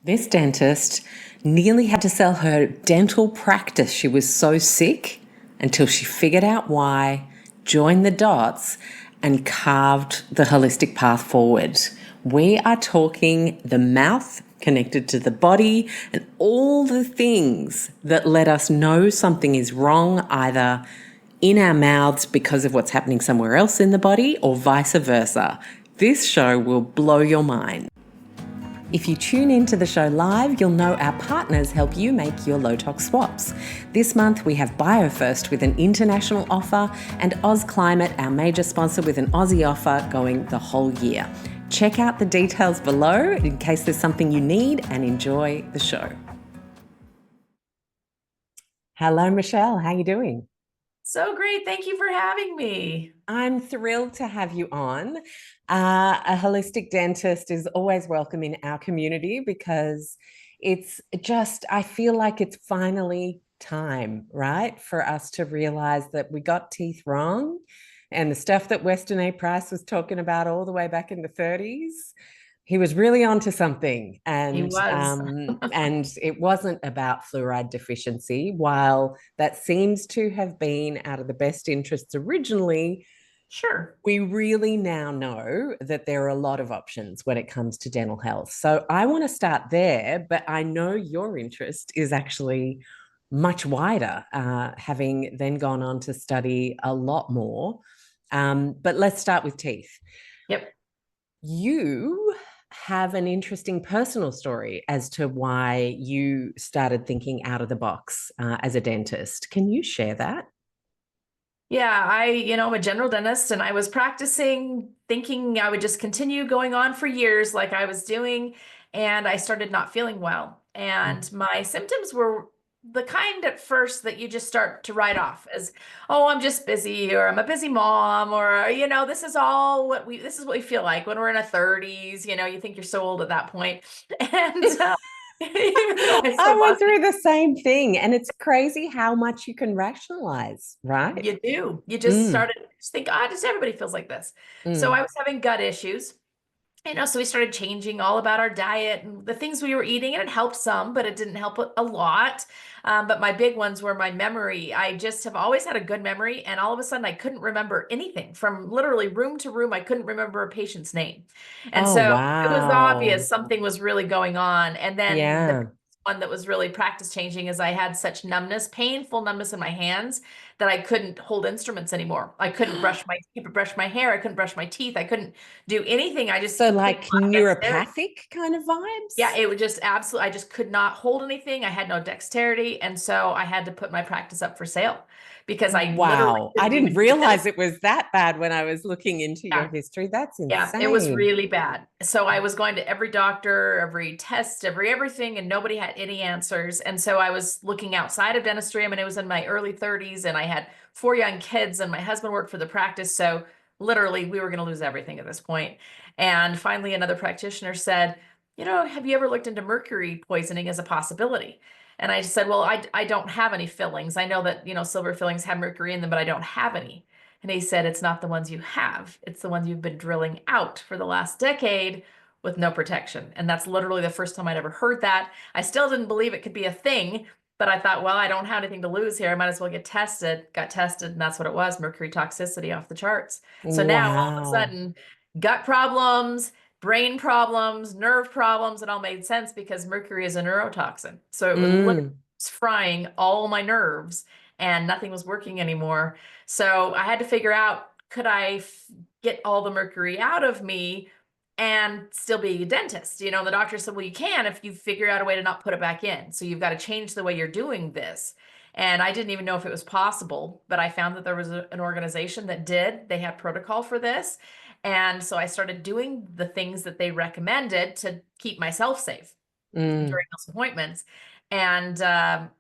This dentist nearly had to sell her dental practice. She was so sick until she figured out why, joined the dots, and carved the holistic path forward. We are talking the mouth connected to the body and all the things that let us know something is wrong, either in our mouths because of what's happening somewhere else in the body or vice versa. This show will blow your mind. If you tune into the show live, you'll know our partners help you make your low-tox swaps. This month we have BioFirst with an international offer and Oz Climate, our major sponsor, with an Aussie offer going the whole year. Check out the details below in case there's something you need, and enjoy the show. Hello, Michelle. How are you doing? So great. Thank you for having me. I'm thrilled to have you on. A holistic dentist is always welcome in our community because it's just, I feel like it's finally time, right, for us to realize that we got teeth wrong, and the stuff that Weston A. Price was talking about all the way back in the 30s. He was really onto something, He and was. it wasn't about fluoride deficiency. While that seems to have been out of the best interests originally, Sure. we really now know that there are a lot of options when it comes to dental health. So I want to start there, but I know your interest is actually much wider, having then gone on to study a lot more. But let's start with teeth. Yep. You have an interesting personal story as to why you started thinking out of the box as a dentist. Can you share that? Yeah, I'm a general dentist and I was practicing thinking I would just continue going on for years like I was doing, and I started not feeling well. And my symptoms were the kind at first that you just start to write off as, oh, I'm just busy, or I'm a busy mom, or this is what we feel like when we're in our 30s. You think you're so old at that point. And even though I I still went was. through the same thing, and it's crazy how much you can rationalize, right? You do. You just Mm, started to just think, just everybody feels like this. So I mm. was having gut issues. So we started changing all about our diet and the things we were eating, and it helped some, but it didn't help a lot. But my big ones were my memory. I just have always had a good memory, and all of a sudden I couldn't remember anything from literally room to room. I couldn't remember a patient's name. And Oh, so it was wow. obvious something was really going on. And then the Yeah. one that was really practice changing is I had such numbness, painful numbness in my hands that I couldn't hold instruments anymore. I couldn't brush my hair. I couldn't brush my teeth. I couldn't do anything. I just So, completely like lost dexterity. neuropathic kind of Yeah, vibes? it was just absolutely, I just could not hold anything. I had no dexterity. And so I had to put my practice up for sale because I literally Wow. I couldn't didn't even do realize this. it was that bad when I was looking into your Yeah. history. That's Yeah, it was insane. really bad. So I was going to every doctor, every test, everything, and nobody had any answers. And so I was looking outside of dentistry. I mean, it was in my early 30s and I had four young kids and my husband worked for the practice. So literally we were going to lose everything at this point. And finally, another practitioner said, have you ever looked into mercury poisoning as a possibility? And I said, well, I don't have any fillings. I know that, silver fillings have mercury in them, but I don't have any. And he said, it's not the ones you have, it's the ones you've been drilling out for the last decade with no protection. And that's literally the first time I'd ever heard that. I still didn't believe it could be a thing, but I thought, well, I don't have anything to lose here. I might as well get tested. Got tested, and that's what it was, mercury toxicity off the charts. So now all of a Wow. sudden, gut problems, brain problems, nerve problems, it all made sense because mercury is a neurotoxin. So it was literally Mm. frying all my nerves and nothing was working anymore. So I had to figure out, could I get all the mercury out of me and still be a dentist? And the doctor said, well, you can if you figure out a way to not put it back in. So you've got to change the way you're doing this. And I didn't even know if it was possible, but I found that there was an organization that did. They had protocol for this. And so I started doing the things that they recommended to keep myself safe Mm. during those appointments. And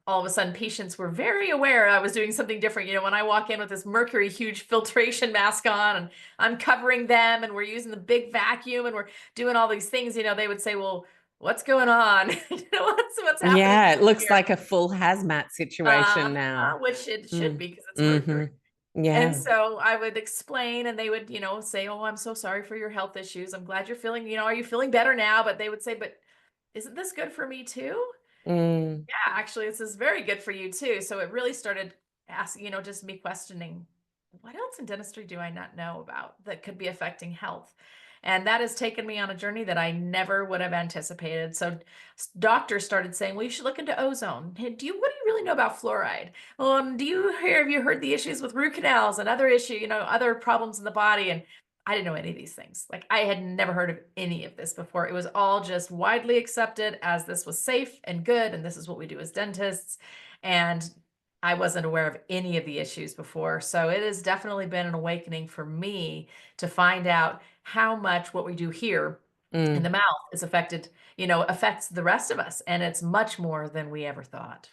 all of a sudden, patients were very aware I was doing something different. When I walk in with this mercury huge filtration mask on and I'm covering them and we're using the big vacuum and we're doing all these things, they would say, well, what's going on? What's happening Yeah, it looks here? like a full hazmat situation now. Which it should Mm. be because it's mercury. Mm-hmm. And Yeah. so I would explain and they would, say, oh, I'm so sorry for your health issues. I'm glad you're feeling, are you feeling better now? But they would say, but isn't this good for me too? Mm, Yeah, actually, this is very good for you too. So it really started asking, just me questioning, what else in dentistry do I not know about that could be affecting health? And that has taken me on a journey that I never would have anticipated. So doctors started saying, well, you should look into ozone. Hey, what do you really know about fluoride? Have you heard the issues with root canals and other other problems in the body? And I didn't know any of these things. Like I had never heard of any of this before. It was all just widely accepted as this was safe and good, and this is what we do as dentists. And I wasn't aware of any of the issues before. So it has definitely been an awakening for me to find out how much what we do here in the mm. mouth is affects the rest of us. And it's much more than we ever thought.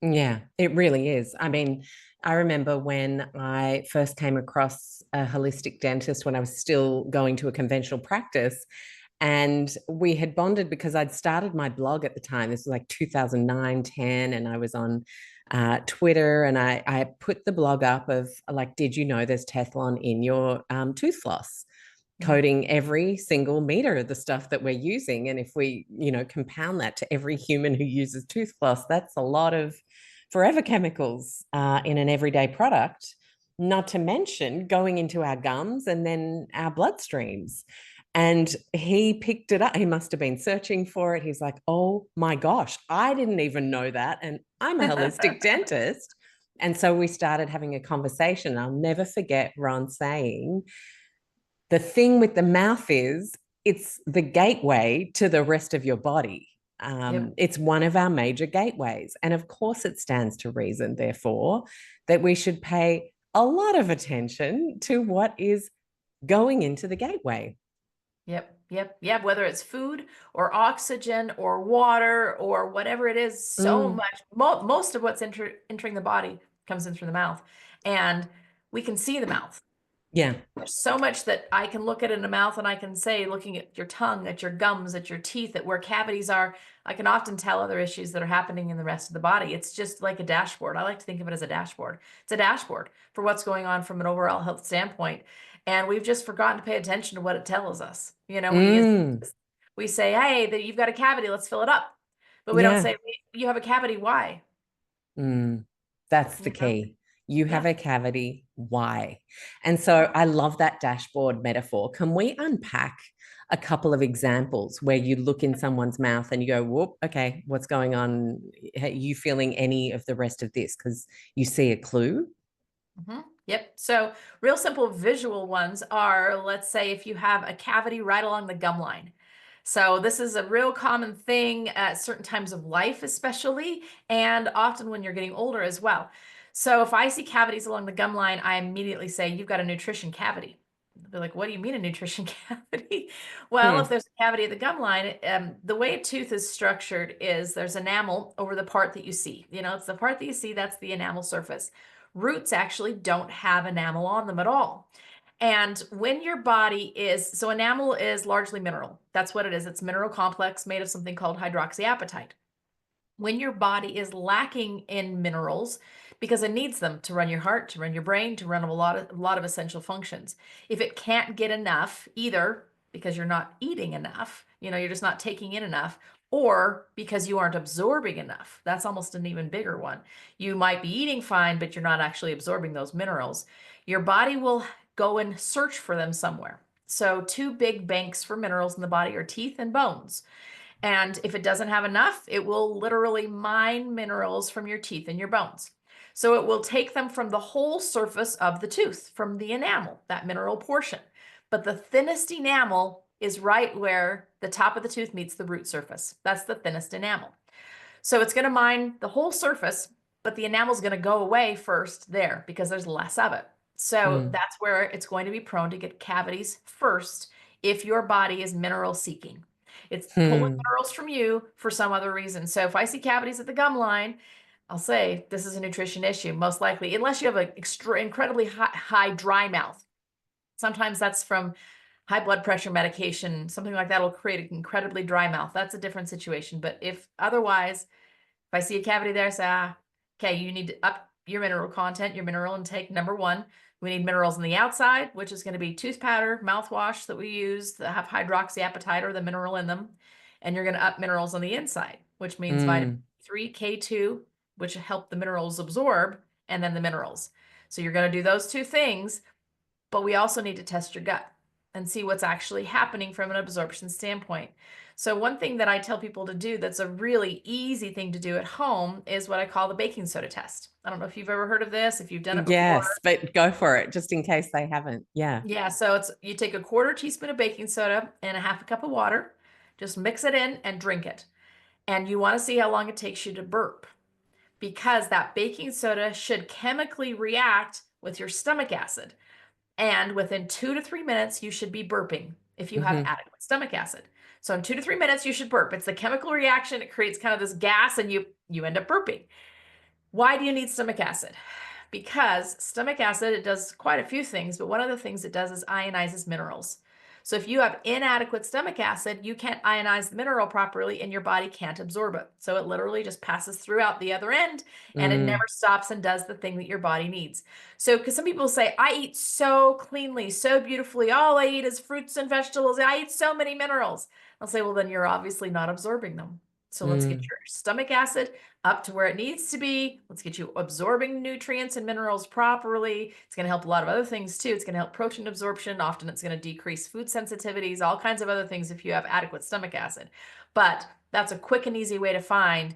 Yeah, it really is. I mean, I remember when I first came across a holistic dentist when I was still going to a conventional practice, and we had bonded because I'd started my blog at the time. This was like 2009, 10, and I was on Twitter, and I put the blog up of like, did you know there's Teflon in your tooth floss? Mm. Coating every single meter of the stuff that we're using. And if we, compound that to every human who uses tooth floss, that's a lot of forever chemicals in an everyday product, not to mention going into our gums and then our bloodstreams. And he picked it up. He must have been searching for it. He's like, oh my gosh, I didn't even know that. And I'm a holistic dentist. And so we started having a conversation. I'll never forget Ron saying, the thing with the mouth is it's the gateway to the rest of your body. Yep. It's one of our major gateways. And of course, it stands to reason, therefore, that we should pay a lot of attention to what is going into the gateway. Yep, yep, yep. Whether it's food or oxygen or water or whatever it is, so Mm, much, most of what's entering the body comes in through the mouth. And we can see the mouth. yeah. There's so much that I can look at in the mouth and I can say, looking at your tongue, at your gums, at your teeth, at where cavities are, I can often tell other issues that are happening in the rest of the body. It's just like a dashboard. I like to think of it as a dashboard. It's a dashboard for what's going on from an overall health standpoint. And we've just forgotten to pay attention to what it tells us. Mm, We say, hey, that you've got a cavity, let's fill it up. But we don't yeah. say, you have a cavity, why? Mm, that's the You know? key. You have Yeah. a cavity. Why? And so I love that dashboard metaphor. Can we unpack a couple of examples where you look in someone's mouth and you go, whoop, okay, what's going on? Are you feeling any of the rest of this? Because you see a clue. Yep. So, real simple visual ones are, let's say, if you have a cavity right along the gum line. So, this is a real common thing at certain times of life, especially, and often when you're getting older as well. So, if I see cavities along the gum line, I immediately say, you've got a nutrition cavity. They're like, what do you mean a nutrition cavity? Well, if Hmm. there's a cavity at the gum line, the way a tooth is structured is there's enamel over the part that you see. It's the part that you see, that's the enamel surface. Roots actually don't have enamel on them at all. And when your body so enamel is largely mineral. That's what it is. It's mineral complex made of something called hydroxyapatite. When your body is lacking in minerals, because it needs them to run your heart, to run your brain, to run a lot of essential functions. If it can't get enough, either because you're not eating enough, you're just not taking in enough, or because you aren't absorbing enough. That's almost an even bigger one. You might be eating fine, but you're not actually absorbing those minerals. Your body will go and search for them somewhere. So, two big banks for minerals in the body are teeth and bones. And if it doesn't have enough, it will literally mine minerals from your teeth and your bones. So it will take them from the whole surface of the tooth, from the enamel, that mineral portion. But the thinnest enamel is right where the top of the tooth meets the root surface. That's the thinnest enamel. So it's going to mine the whole surface, but the enamel is going to go away first there because there's less of it. So Hmm. that's where it's going to be prone to get cavities first if your body is mineral seeking. It's pulling Hmm. minerals from you for some other reason. So if I see cavities at the gum line, I'll say this is a nutrition issue, most likely, unless you have an incredibly high dry mouth. Sometimes that's from high blood pressure medication, something like that will create an incredibly dry mouth. That's a different situation. But if otherwise, if I see a cavity there, I say, okay, you need to up your mineral content, your mineral intake. Number one, we need minerals on the outside, which is going to be tooth powder, mouthwash that we use that have hydroxyapatite or the mineral in them. and you're going to up minerals on the inside, which means vitamin Mm. D3, K2, which help the minerals absorb, and then the minerals. So you're going to do those two things, but we also need to test your gut and see what's actually happening from an absorption standpoint. So one thing that I tell people to do that's a really easy thing to do at home is what I call the baking soda test. I don't know if you've ever heard of this, if you've done it before. Yes, but go for it, just in case they haven't. Yeah. Yeah, so it's you take a quarter teaspoon of baking soda and a half a cup of water, just mix it in and drink it. And you want to see how long it takes you to burp because that baking soda should chemically react with your stomach acid. And within 2 to 3 minutes, you should be burping if you have Hmm. adequate stomach acid. So in 2 to 3 minutes, you should burp. It's the chemical reaction. It creates kind of this gas and you end up burping. Why do you need stomach acid? Because stomach acid, it does quite a few things, but one of the things it does is ionizes minerals. So if you have inadequate stomach acid, you can't ionize the mineral properly and your body can't absorb it. So it literally just passes throughout the other end and it never Mm. stops and does the thing that your body needs. So because some people say, I eat so cleanly, so beautifully, all I eat is fruits and vegetables, I eat so many minerals. I'll say, well, then you're obviously not absorbing them. So let's get Mm. your stomach acid up to where it needs to be. Let's get you absorbing nutrients and minerals properly. It's going to help a lot of other things too. It's going to help protein absorption. Often it's going to decrease food sensitivities, all kinds of other things if you have adequate stomach acid. But that's a quick and easy way to find,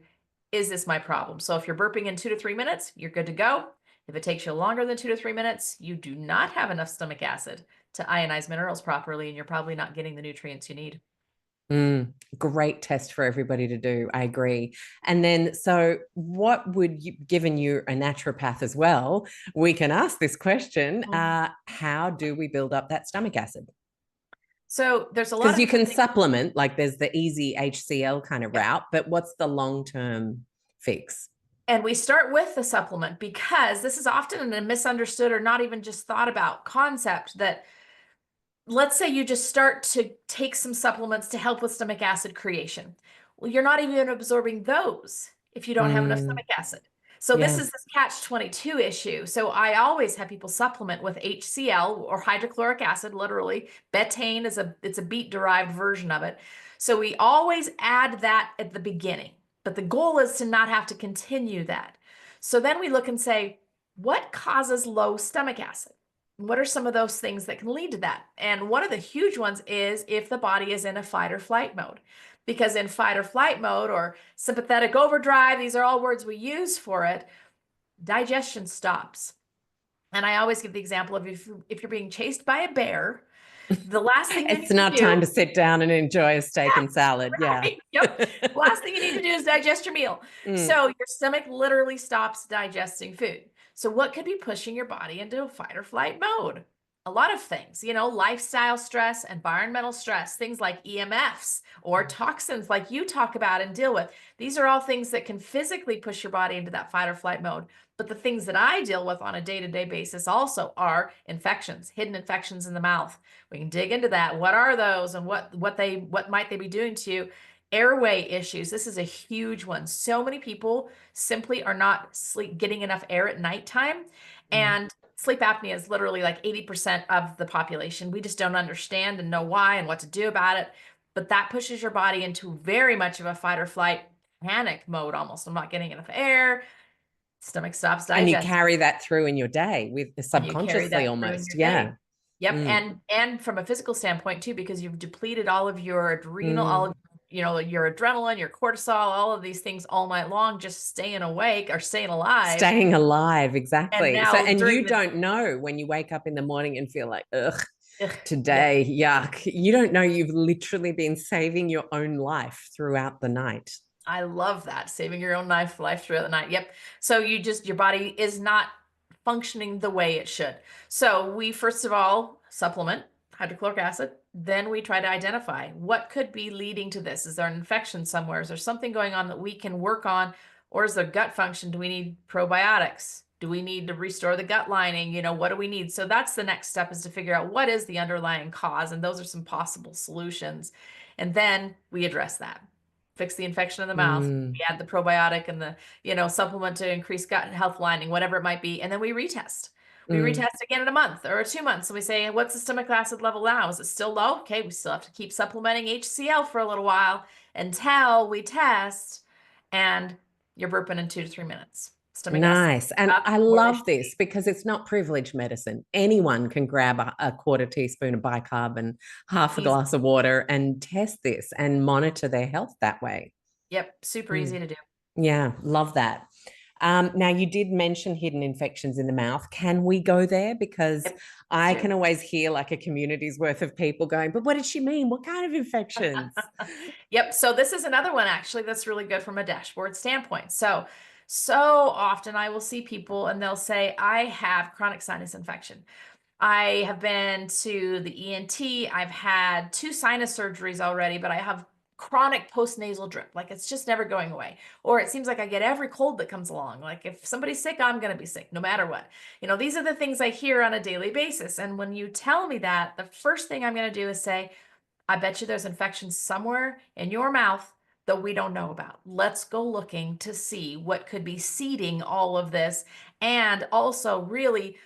is this my problem? So if you're burping in 2 to 3 minutes, you're good to go. If it takes you longer than 2 to 3 minutes, you do not have enough stomach acid to ionize minerals properly, and you're probably not getting the nutrients you need. Mm. Great test for everybody to do. I agree. And then, so what would you, given you're a naturopath as well, we can ask this question: how do we build up that stomach acid? So there's a lot Because of you different can things. supplement, like there's the easy HCl kind of Yep. route, but what's the long term fix? And we start with the supplement because this is often a misunderstood or not even just thought about concept that let's say you just start to take some supplements to help with stomach acid creation. Well, you're not even absorbing those if you don't have enough Mm. stomach acid. So this Yeah. is this catch-22 issue. So I always have people supplement with HCl or hydrochloric acid, literally. Betaine is it's a beet-derived version of it. So we always add that at the beginning. But the goal is to not have to continue that. So then we look and say, what causes low stomach acid? What are some of those things that can lead to that? And one of the huge ones is if the body is in a fight or flight mode. Because in fight or flight mode or sympathetic overdrive, these are all words we use for it, digestion stops. And I always give the example of if you're being chased by a bear, the last thing you It's need to not time do, to sit down and enjoy a steak and salad. Yeah. right? Yep. The last thing you need to do is digest your meal. Mm. So your stomach literally stops digesting food. So what could be pushing your body into a fight or flight mode? A lot of things, lifestyle stress, environmental stress, things like EMFs or toxins like you talk about and deal with. These are all things that can physically push your body into that fight or flight mode. But the things that I deal with on a day-to-day basis also are infections, hidden infections in the mouth. We can dig into that. What are those and what might they be doing to you? Airway issues. This is a huge one. So many people simply are not getting enough air at nighttime. Mm. And sleep apnea is literally like 80% of the population. We just don't understand and know why and what to do about it. But that pushes your body into very much of a fight or flight panic mode almost. I'm not getting enough air. Stomach stops And you digesting. carry that through in your day with And you carry subconsciously that through in almost. your Yeah. day. Yep. Mm. And from a physical standpoint too, because you've depleted all of your adrenal, all Mm. of your adrenaline, your cortisol, all of these things all night long, just staying awake or staying alive. Staying alive, And exactly. So, now and during you the don't know when you wake up in the morning and feel like, ugh, ugh, yep, today, yuck. You don't know you've literally been saving your own life throughout the night. I love that. Saving your own life throughout the night. Yep. So your body is not functioning the way it should. So we first of all supplement hydrochloric acid. Then we try to identify what could be leading to this. Is there an infection somewhere? Is there something going on that we can work on? Or is there gut function? Do we need probiotics? Do we need to restore the gut lining? What do we need? So that's the next step, is to figure out what is the underlying cause. And those are some possible solutions. And then we address that. Fix the infection in the mouth. Mm. We add the probiotic and the supplement to increase gut health lining, whatever it might be. And then we retest. We Mm. retest again in a month or 2 months. And we say, what's the stomach acid level now? Is it still low? Okay, we still have to keep supplementing HCl for a little while. until we test and you're burping in 2 to 3 minutes. Stomach acid. Nice. And That's I where they love should this be. because it's not privileged medicine. Anyone can grab a quarter teaspoon of bicarb and half a Easy. glass of water and test this and monitor their health that way. Yep. Super Mm. easy to do. Yeah, love that. Now, you did mention hidden infections in the mouth. Can we go there? Because Yep. Let's I do can it. always hear like a community's worth of people going, but what did she mean? What kind of infections? Yep. So this is another one actually that's really good from a dashboard standpoint. So often I will see people and they'll say, I have chronic sinus infection. I have been to the ENT. I've had 2 sinus surgeries already, but I have chronic postnasal drip. Like it's just never going away. Or it seems like I get every cold that comes along. Like if somebody's sick, I'm going to be sick no matter what. These are the things I hear on a daily basis. And when you tell me that, the first thing I'm going to do is say, I bet you there's infections somewhere in your mouth that we don't know about. Let's go looking to see what could be seeding all of this and also really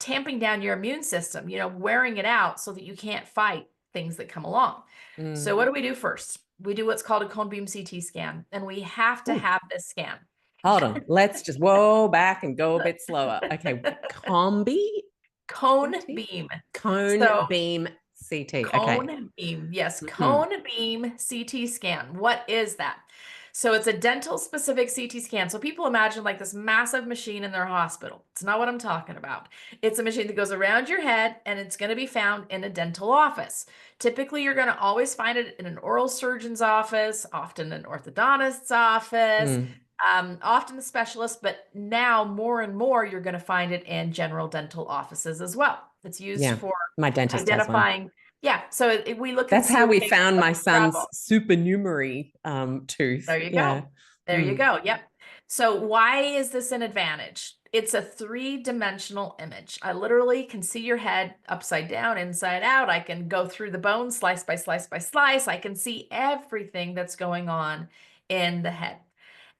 tamping down your immune system, wearing it out so that you can't fight things that come along. So Mm. what do we do first? We do what's called a cone beam CT scan, and we have to Ooh, have this scan. hold on. Let's just whoa back and go a bit slower. Okay. Combi Cone CT? beam. Cone So beam CT. Okay. cone beam. Yes, Mm-hmm. cone beam CT scan. What is that? So it's a dental specific CT scan. So people imagine like this massive machine in their hospital. It's not what I'm talking about. It's a machine that goes around your head and it's going to be found in a dental office. Typically, you're going to always find it in an oral surgeon's office, often an orthodontist's office, Mm. often a specialist, but now more and more you're going to find it in general dental offices as well. It's used Yeah. for My dentist has one. identifying. Yeah, so we look and That's see, how we okay, found what's my the jawbone? son's supernumerary tooth. There you Yeah. go. There you Mm. go. Yep. So why is this an advantage? It's a three-dimensional image. I literally can see your head upside down, inside out. I can go through the bone slice by slice by slice. I can see everything that's going on in the head.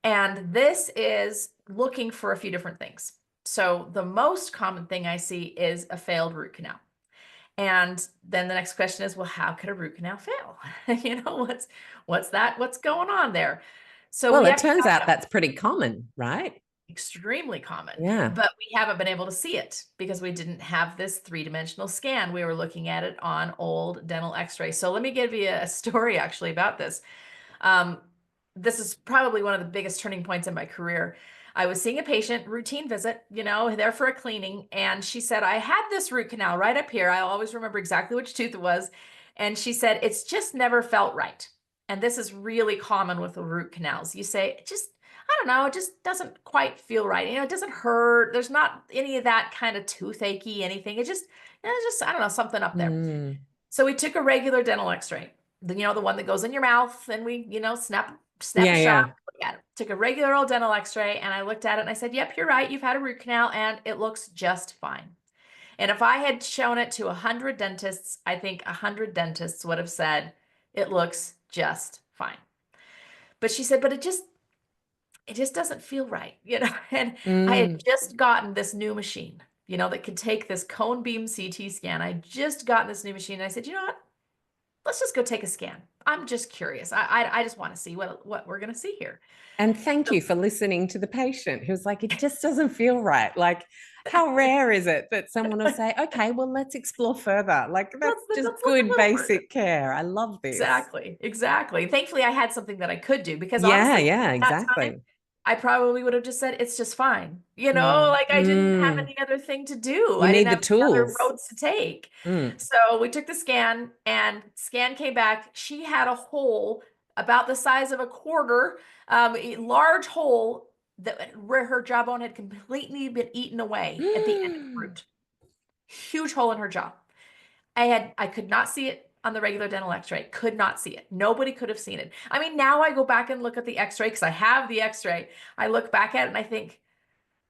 And this is looking for a few different things. So the most common thing I see is a failed root canal. And then the next question is, well, how could a root canal fail? What's that? What's going on there? So Well, we it have to turns back out up. that's pretty common, right? Extremely common, Yeah. but we haven't been able to see it because we didn't have this three-dimensional scan. We were looking at it on old dental x-ray. So let me give you a story actually about this. Um, this is probably one of the biggest turning points in my career. I was seeing a patient, routine visit, there for a cleaning, and she said, I had this root canal right up here. I'll always remember exactly which tooth it was. And she said, it's just never felt right. And this is really common with the root canals. You say, I don't know, it just doesn't quite feel right. It doesn't hurt. There's not any of that kind of toothache anything. I don't know, something up there. Mm. So we took a regular dental x-ray, the one that goes in your mouth and we, snap a Yeah, shot, yeah. look at it. Took a regular old dental x-ray and I looked at it and I said, yep, you're right. You've had a root canal and it looks just fine. And if I had shown it to 100 dentists, I think 100 dentists would have said, it looks just fine. But she said, but it just doesn't feel right, And I had Mm. just gotten this new machine, that could take this cone beam CT scan. I just gotten this new machine. And I said, you know what? Let's just go take a scan. I'm just curious. I just want to see what we're going to see here. And thank So you for listening to the patient who's like, it just doesn't feel right. Like, how rare is it that someone will say, okay, well, let's explore further? Like, that's just let's look a good little further. basic care. I love this. Exactly. Exactly. Thankfully, I had something that I could do because Yeah, honestly, yeah, at that time, exactly. I probably would have just said, it's just fine. Mm. Like I didn't have Mm. any other thing to do. You I didn't need the have any other tools. roads to take. Mm. So we took the scan and scan came back. She had a hole about the size of a quarter, a large hole where her jawbone had completely been eaten away at the end of the root. Huge hole in her jaw. I could not see it on the regular dental x-ray. Could not see it. Nobody could have seen it. I mean, now I go back and look at the x-ray because I have the x-ray. I look back at it and I think,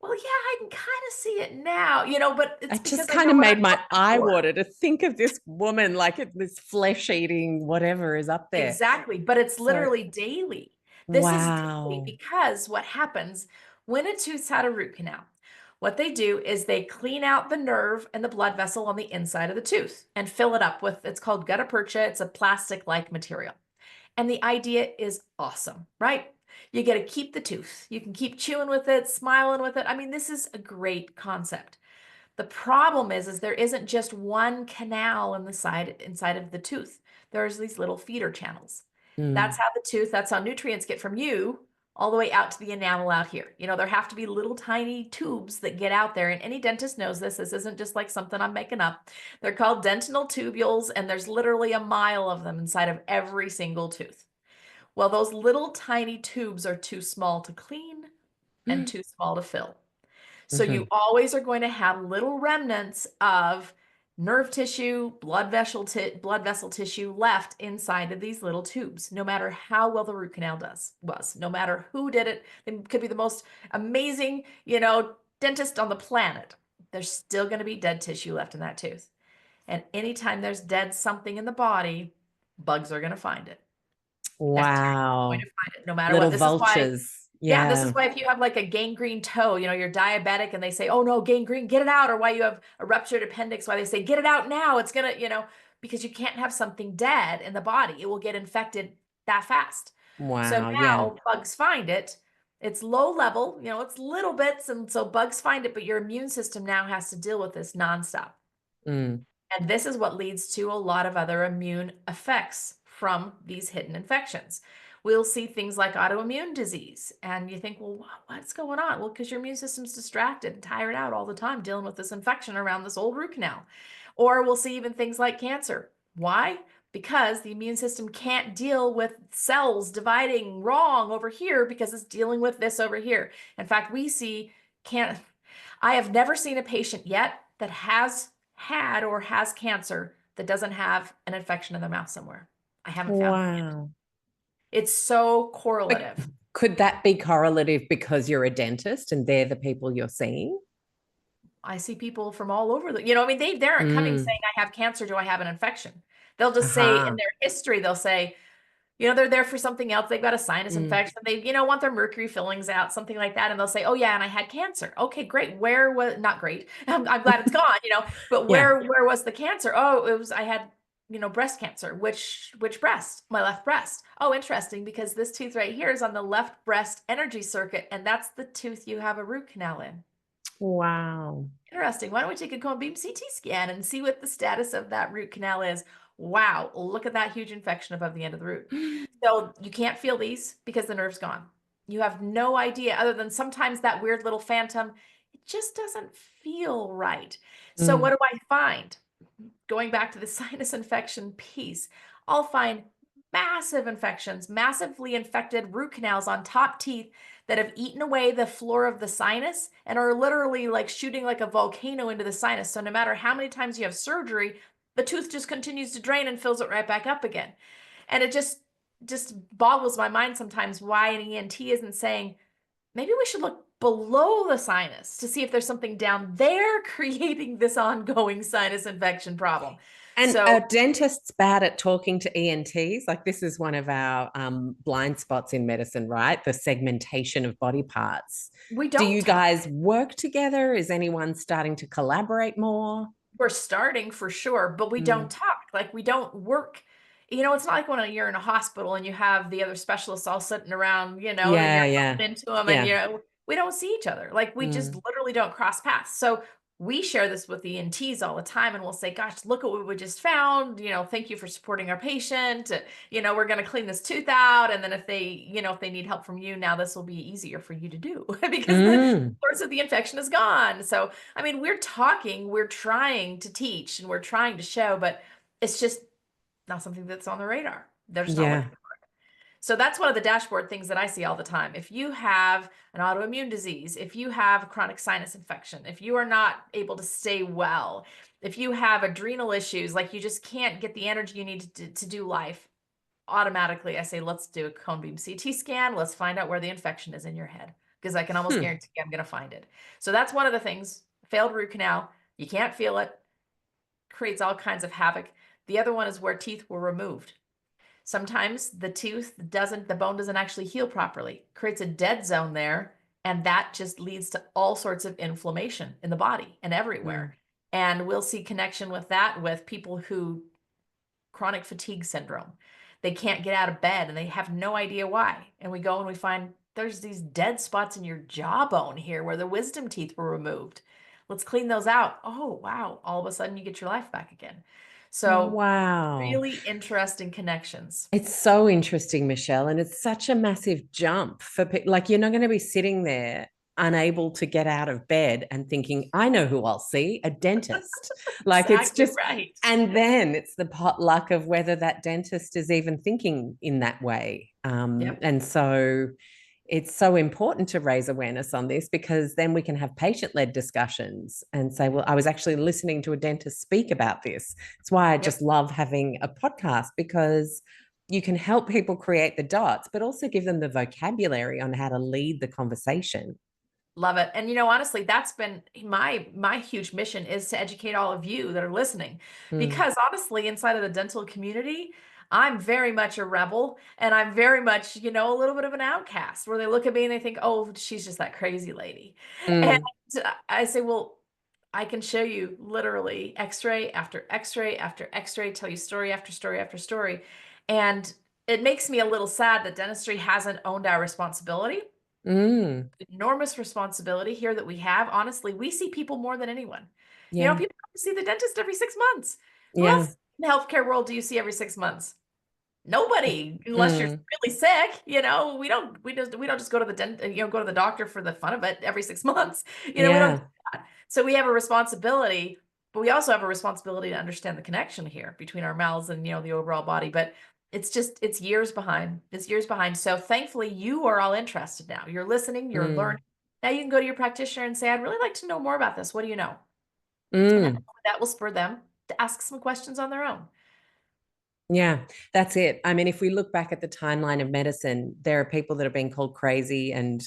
well, yeah, I can kind of see it now, but it's It just because I kind know of what made I'm my looking eye for. water to think of this woman, like this flesh eating whatever is up there. Exactly. But it's So, literally daily. This is daily wow. because what happens when a tooth's had a root canal, what they do is they clean out the nerve and the blood vessel on the inside of the tooth and fill it up with, it's called gutta percha. It's a plastic-like material. And the idea is awesome, right? You get to keep the tooth. You can keep chewing with it, smiling with it. I mean, this is a great concept. The problem is there isn't just one canal in the side inside of the tooth. There's these little feeder channels. That's Mm. how the tooth, that's how nutrients get from you all the way out to the enamel out here. You know, there have to be little tiny tubes that get out there. And any dentist knows this. This isn't just like something I'm making up. They're called dentinal tubules, and there's literally a mile of them inside of every single tooth. Well, those little tiny tubes are too small to clean and too small to fill. So you Mhm. always are going to have little remnants of nerve tissue, blood vessel tissue left inside of these little tubes, no matter how well the root canal was, no matter who did it. It could be the most amazing, dentist on the planet. There's still going to be dead tissue left in that tooth. And anytime there's dead something in the body, bugs are going to find it. Bacteria are going Wow. to find it no matter Little what. This is why vultures. yeah, this is Yeah. why if you have like a gangrene toe, you're diabetic and they say, oh no, gangrene, get it out. Or why you have a ruptured appendix, why they say, get it out now. It's gonna, because you can't have something dead in the body. It will get infected that fast. So Wow. Yeah. now bugs find it. It's low level, it's little bits. And so bugs find it, but your immune system now has to deal with this nonstop. Mm. And this is what leads to a lot of other immune effects from these hidden infections. We'll see things like autoimmune disease, and you think, well, what's going on? Well, because your immune system's distracted and tired out all the time dealing with this infection around this old root canal. Or we'll see even things like cancer. Why? Because the immune system can't deal with cells dividing wrong over here because it's dealing with this over here. In fact, can I have never seen a patient yet that has had or has cancer that doesn't have an infection in their mouth somewhere. I haven't found it yet. Wow. It's so But correlative. could that be correlative because you're a dentist and they're the people you're seeing? I see people from all over I mean, they aren't coming Mm. saying, I have cancer, do I have an infection? They'll just say in Aha. their history, they'll say, they're there for something else. They've got a sinus Mm. infection. They, want their mercury fillings out, something like that. And they'll say, oh yeah, and I had cancer. Okay, great. Where was, not great. I'm glad it's gone, but Yeah. where was the cancer? Oh, I had, breast cancer. Which breast? My left breast. Oh, interesting, because this tooth right here is on the left breast energy circuit, and that's the tooth you have a root canal in. Wow. Interesting. Why don't we take a cone beam CT scan and see what the status of that root canal is? Wow, look at that huge infection above the end of the root. So you can't feel these because the nerve's gone. You have no idea, other than sometimes that weird little phantom, it just doesn't feel right. So what Mm. do I find? Going back to the sinus infection piece, I'll find massive infections, massively infected root canals on top teeth that have eaten away the floor of the sinus and are literally like shooting like a volcano into the sinus. So no matter how many times you have surgery, the tooth just continues to drain and fills it right back up again. And it just boggles my mind sometimes why an ENT isn't saying, maybe we should look below the sinus to see if there's something down there creating this ongoing sinus infection problem. And So are dentists bad at talking to ENTs? Like, this is one of our blind spots in medicine, right? The segmentation of body parts. we Do don't you talk. guys work together? Is anyone starting to collaborate more? We're starting for sure, but we Mm. don't talk. Like we don't work. It's not like when you're in a hospital and you have the other specialists all sitting around, and Yeah, you're yeah, bumping into them and yeah. we don't see each other. Like we just Mm. literally don't cross paths. So we share this with the ENTs all the time and we'll say, gosh, look at what we just found. Thank you for supporting our patient. We're going to clean this tooth out. And then if they need help from you, now this will be easier for you to do because the Mm. source of the infection is gone. So I mean, we're trying to teach and we're trying to show, but it's just not something that's on the radar. They're just not looking Yeah. for it. So that's one of the dashboard things that I see all the time. If you have an autoimmune disease, if you have chronic sinus infection, if you are not able to stay well, if you have adrenal issues, like you just can't get the energy you need to do life, automatically I say, let's do a cone beam CT scan. Let's find out where the infection is in your head because I can almost Hmm. guarantee I'm going to find it. So that's one of the things. Failed root canal, you can't feel it, creates all kinds of havoc. The other one is where teeth were removed. Sometimes the bone doesn't actually heal properly, creates a dead zone there, and that just leads to all sorts of inflammation in the body and Mm. everywhere. And we'll see connection with that with people who chronic fatigue syndrome. they can't get out of bed and they have no idea why. And we go and we find there's these dead spots in your jawbone here where the wisdom teeth were removed. Let's clean those out. Oh, wow. All of a sudden you get your life back again. So Wow. really interesting connections. It's so interesting, Michelle, and it's such a massive jump for people. Like, you're not going to be sitting there unable to get out of bed and thinking, I know who I'll see, a dentist. Like, it's Exactly just, right. and then it's the potluck of whether that dentist is even thinking in that way. Yep. And so it's so important to raise awareness on this, because then we can have patient-led discussions and say, well, I was actually listening to a dentist speak about this. It's why I Yep. just love having a podcast, because you can help people create the dots, but also give them the vocabulary on how to lead the conversation. Love it. And honestly, that's been my huge mission, is to educate all of you that are listening. Mm, Because honestly, inside of the dental community, I'm very much a rebel and I'm very much, a little bit of an outcast, where they look at me and they think, "Oh, she's just that crazy lady." And mm, I say, "Well, I can show you literally x-ray after x-ray after x-ray, tell you story after story after story." And it makes me a little sad that dentistry hasn't owned our responsibility, mm. enormous responsibility here that we have. Honestly, we see people more than anyone. Yeah, People see the dentist every 6 months. Who yeah. else in the healthcare world do you see every 6 months? Nobody, unless you're Mm, really sick. We don't just go to the go to the doctor for the fun of it every 6 months. We don't do yeah. that. So we have a responsibility, but we also have a responsibility to understand the connection here between our mouths and the overall body. But it's years behind. It's years behind. So thankfully you are all interested now. You're listening, you're learning. Mm, Now you can go to your practitioner and say, "I'd really like to know more about this. What do you know?" And mm. that will spur them to ask some questions on their own. Yeah, that's it. I mean, if we look back at the timeline of medicine, there are people that have been called crazy and,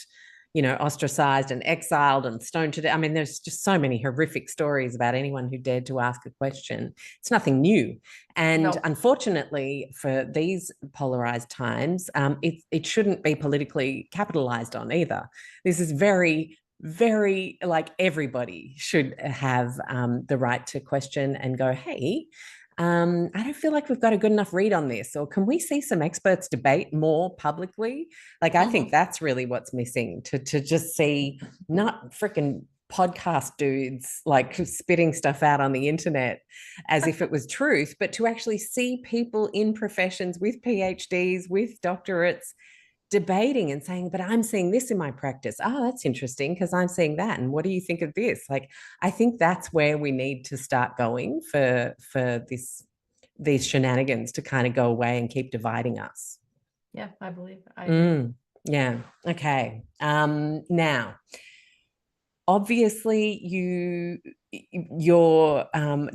ostracized and exiled and stoned to death. I mean, there's just so many horrific stories about anyone who dared to ask a question. It's nothing new. And No. unfortunately, for these polarized times, it shouldn't be politically capitalized on either. This is very, very, like, everybody should have the right to question and go, hey, I don't feel like we've got a good enough read on this. Or can we see some experts debate more publicly? Like, I think Mhm. that's really what's missing, to just see not freaking podcast dudes like spitting stuff out on the internet as if it was truth, but to actually see people in professions with PhDs, with doctorates, debating and saying, but I'm seeing this in my practice. Oh, that's interesting because I'm seeing that. And what do you think of this? Like, I think that's where we need to start going for these shenanigans to kind of go away and keep dividing us. Yeah, I agree. Mm, yeah. Okay. Now, obviously, your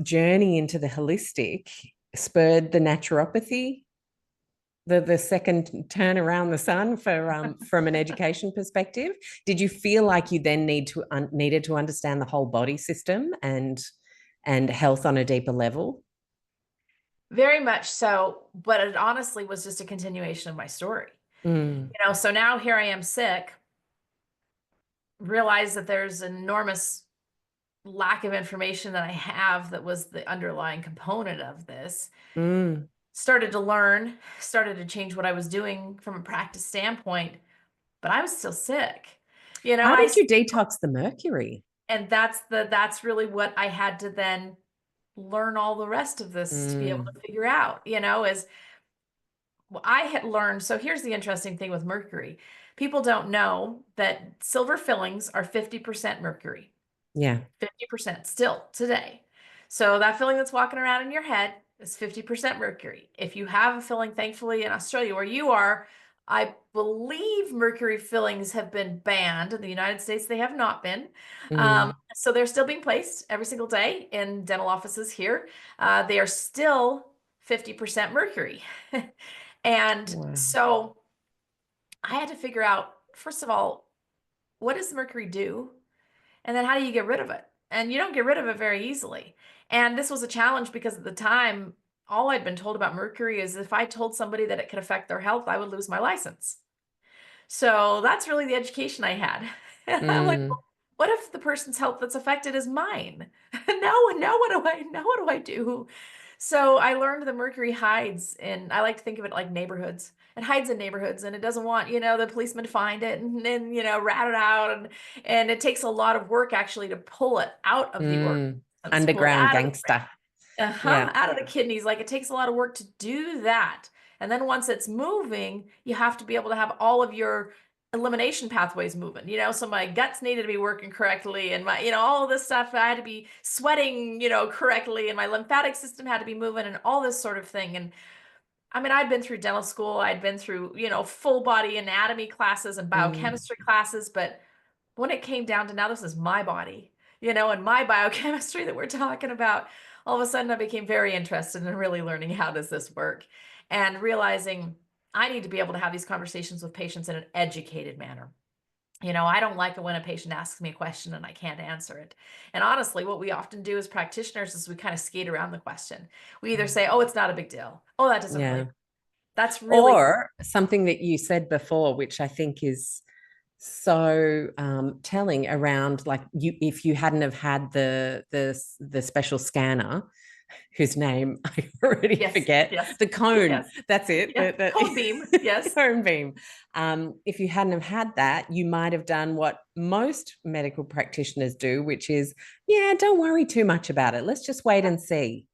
journey into the holistic spurred the naturopathy, the second turn around the sun for from an education perspective. Did you feel like you then needed to understand the whole body system and health on a deeper level? Very much so, but it honestly was just a continuation of my story. Mm, So now here I am sick, realize that there's enormous lack of information that I have that was the underlying component of this. mm. Started to learn, started to change what I was doing from a practice standpoint, but I was still sick. How I did you detox the mercury? and that's really what I had to then learn all the rest of this to be able Mm, to figure out, is I had learned. So here's the interesting thing with mercury. People don't know that silver fillings are 50% mercury, yeah. 50% still today. So that filling that's walking around in your head is 50% mercury. If you have a filling, thankfully in Australia where you are, I believe mercury fillings have been banned. In the United States, they have not been. Mm, So they're still being placed every single day in dental offices here. They are still 50% mercury. And wow. so I had to figure out, first of all, what does the mercury do? And then how do you get rid of it? And you don't get rid of it very easily. And this was a challenge because at the time, all I'd been told about mercury is if I told somebody that it could affect their health, I would lose my license. So that's really the education I had. And I'm like, Mm, well, what if the person's health that's affected is mine? No, what do I do? So I learned the mercury hides, and I like to think of it like neighborhoods. It hides in neighborhoods, and it doesn't want, the policeman to find it and then, rat it out. And it takes a lot of work actually to pull it out of the Mm. organisms, pull it Underground out of the gangster. uh-huh, Yeah. out of the kidneys. Like it takes a lot of work to do that. And then once it's moving, you have to be able to have all of your elimination pathways moving. So my guts needed to be working correctly, and my, all of this stuff, I had to be sweating, correctly, and my lymphatic system had to be moving, and all this sort of thing. And I mean, I'd been through dental school, I'd been through, full body anatomy classes and Mm. biochemistry classes, but when it came down to now this is my body, and my biochemistry that we're talking about, all of a sudden I became very interested in really learning how does this work, and realizing I need to be able to have these conversations with patients in an educated manner. I don't like it when a patient asks me a question and I can't answer it. And honestly, what we often do as practitioners is we kind of skate around the question. We either say, oh, it's not a big deal. Oh, that doesn't really Yeah. hurt. That's really, Or something that you said before, which I think is so telling around, like, if you hadn't have had the special scanner, whose name I already yes, forget, yes, the cone, yes, that's it, yeah. Cone beam, the yes. cone beam. If you hadn't have had that, you might have done what most medical practitioners do, which is, yeah, don't worry too much about it. Let's just wait and see,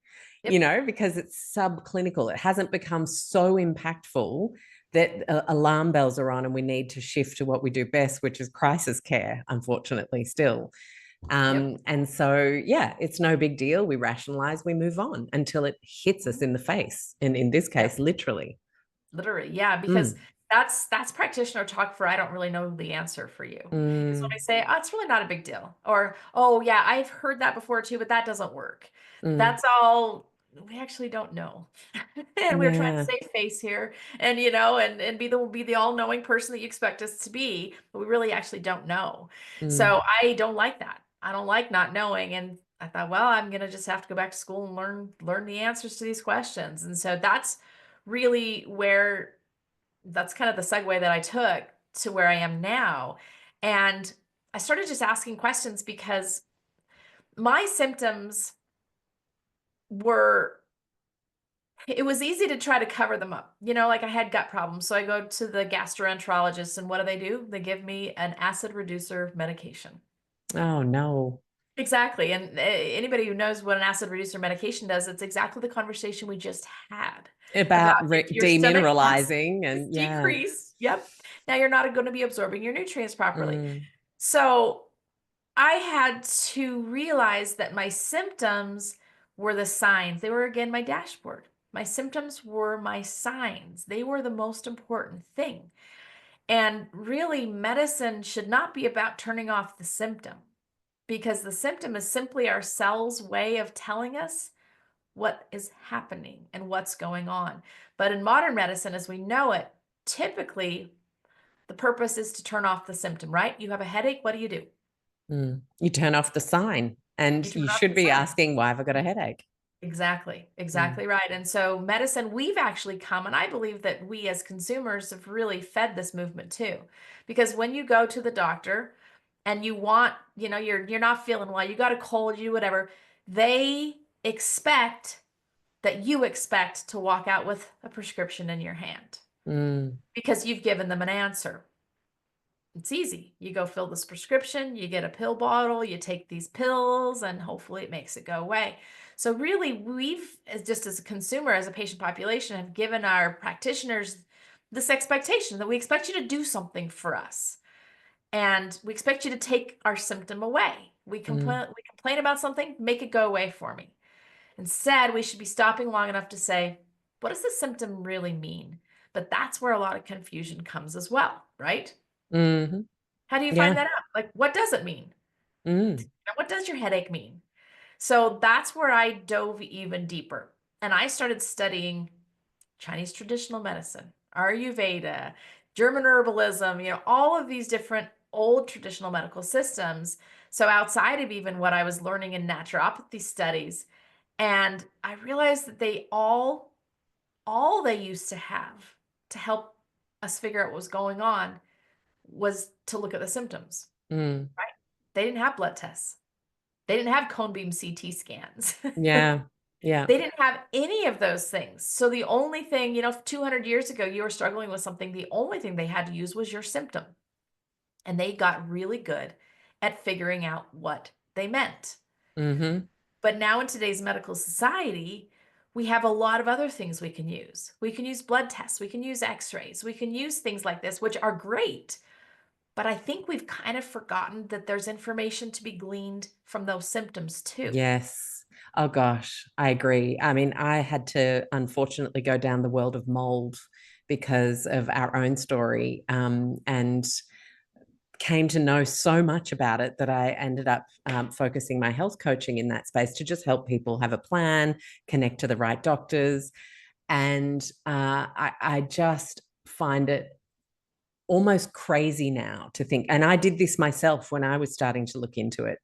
Yep, because it's subclinical. It hasn't become so impactful that alarm bells are on and we need to shift to what we do best, which is crisis care, unfortunately, still. yep, And so, yeah, it's no big deal. We rationalize, we move on until it hits us mhm, in the face. And in this yep. case, literally. Literally, yeah, because Mm, that's practitioner talk for I don't really know the answer for you. Is when I mm, say, oh, it's really not a big deal. Or, oh yeah, I've heard that before too, but that doesn't work. mm, That's all we actually don't know. And we're trying to yeah. save face here, and and be the all-knowing person that you expect us to be, but we really actually don't know. Mm, So I don't like that. I don't like not knowing. And I thought, well, I'm gonna just have to go back to school and learn the answers to these questions. And so that's really where that's kind of the segue that I took to where I am now. And I started just asking questions because my symptoms were, it was easy to try to cover them up. Like I had gut problems. So I go to the gastroenterologist, and what do? They give me an acid reducer medication. oh, no. Exactly. And anybody who knows what an acid reducer medication does, it's exactly the conversation we just had about About if your stomach acid demineralizing is and yeah. decreased. Yep. Now you're not going to be absorbing your nutrients properly. Mm, So I had to realize that my symptoms were the signs. They were, again, my dashboard. My symptoms were my signs. They were the most important thing. And really, medicine should not be about turning off the symptom, because the symptom is simply our cell's way of telling us what is happening and what's going on. But in modern medicine, as we know it, typically the purpose is to turn off the symptom, right? You have a headache, what do? You turn off the sign You and turn you off should the be sign. asking, why have I got a headache? Exactly, Mm, exactly right. And so medicine, we've actually come, and I believe that we as consumers have really fed this movement too. Because when you go to the doctor and you want, you're not feeling well, you got a cold, you whatever, they expect that you expect to walk out with a prescription in your hand mm, because you've given them an answer. It's easy. You go fill this prescription, you get a pill bottle, you take these pills, and hopefully it makes it go away. So really, we've, as a consumer, as a patient population, have given our practitioners this expectation that we expect you to do something for us. And we expect you to take our symptom away. mm, We complain about something, make it go away for me. Instead, we should be stopping long enough to say, what does this symptom really mean? But that's where a lot of confusion comes as well, right? mhm. How do you find Yeah. that out? Like, what does it mean? Mm, What does your headache mean? So that's where I dove even deeper. And I started studying Chinese traditional medicine, Ayurveda, German herbalism, all of these different old traditional medical systems. So outside of even what I was learning in naturopathy studies, and I realized that all they used to have to help us figure out what was going on was to look at the symptoms, mm. right? They didn't have blood tests. They didn't have cone beam CT scans. Yeah. Yeah. They didn't have any of those things. So the only thing, 200 years ago, you were struggling with something, the only thing they had to use was your symptom. And they got really good at figuring out what they meant. Mm-hmm. But now in today's medical society, we have a lot of other things we can use. We can use blood tests, we can use x-rays, we can use things like this, which are great. But I think we've kind of forgotten that there's information to be gleaned from those symptoms too. Yes. Oh gosh, I agree. I mean, I had to unfortunately go down the world of mold because of our own story, and came to know so much about it that I ended up focusing my health coaching in that space to just help people have a plan, connect to the right doctors. And I just find it almost crazy now to think, and I did this myself when I was starting to look into it,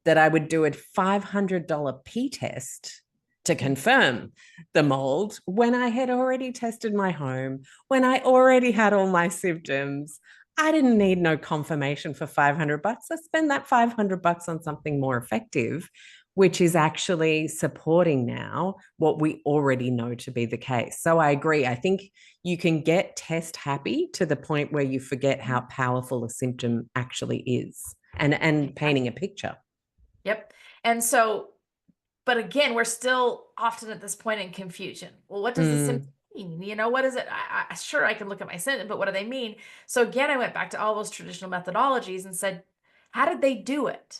that I would do a $500 P test to confirm the mold when I had already tested my home, when I already had all my symptoms. I didn't need no confirmation for $500. I spend that $500 on something more effective, which is actually supporting now what we already know to be the case. So I agree. I think you can get test happy to the point where you forget how powerful a symptom actually is, and painting a picture. Yep. And so, but again, we're still often at this point in confusion. Well, what does the symptom Mm, mean? What is it? Sure, I can look at my symptom, but what do they mean? So again, I went back to all those traditional methodologies and said, how did they do it?